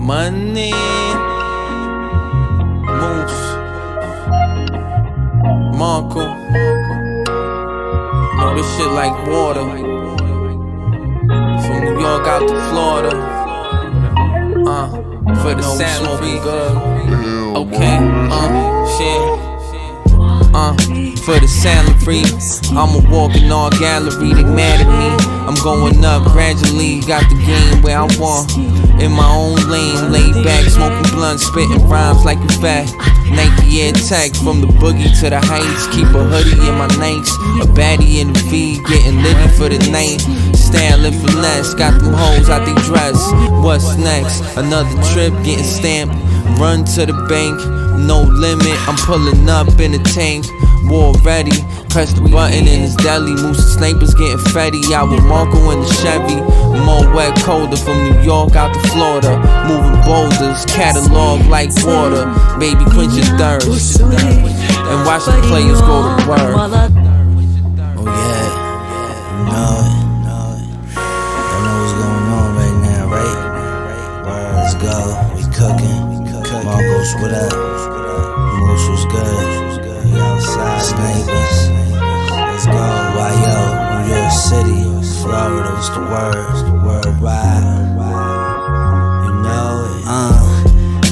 Money, Moose, Marco. Know this shit like water. From New York out to Florida. For the salary. Okay, shit. For the salary, I'm a walking art gallery. They mad at me. I'm going up gradually. Got the game where I want. In my own lane, laid back, smoking blunt, spitting rhymes like a fat Nike Air Tech. From the boogie to the heights, keep a hoodie in my nights, a baddie in the V, getting litty for the night. Style and finesse, got them hoes out they dress. What's next? Another trip, getting stamped. Run to the bank, no limit. I'm pulling up in the tank, war ready. Press the button in his deli. Moose and snipers getting fatty. Out with Marco in the Chevy. More wet, colder. From New York out to Florida. Moving boulders, catalog like water. Baby, quench your thirst and watch the players go to work. Oh yeah, you know it. Y'all know what's going on right now, right? Let's go, we cooking. Marcos, what up? Moose was good. We outside, snipers. Let's go. YO, New York City, Florida, what's the word? Worldwide. You know it.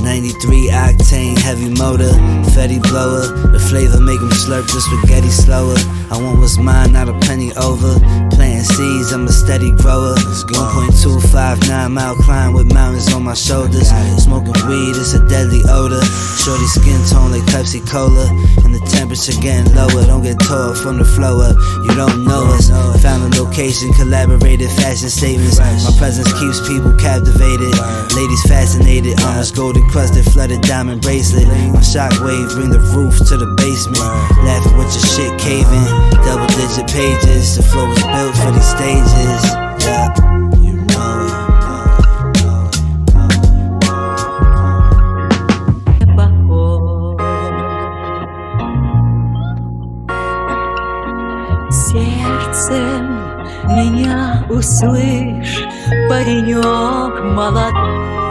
93 octane, heavy motor, Fetty blower. The flavor make them slurp the spaghetti slower. I want what's mine, not a penny over. Planting seeds, I'm a steady grower. 1.259 mile climb with mountains on my shoulders. Smoking weed, it's a deadly odor. Shorty skin tone like Pepsi Cola. And the temperature getting lower. Don't get tore from the flow up. You don't know us. Found a location, collaborated fashion statements. My presence keeps people captivated. Ladies fascinated. Arms golden crusted, flooded diamond bracelet. My shockwave bring the roof to the basement. Laughing with your shit caving. Double digit pages. The flow was built for these stages. Yeah, you know it. Сердцем меня услышь, паренек молодой.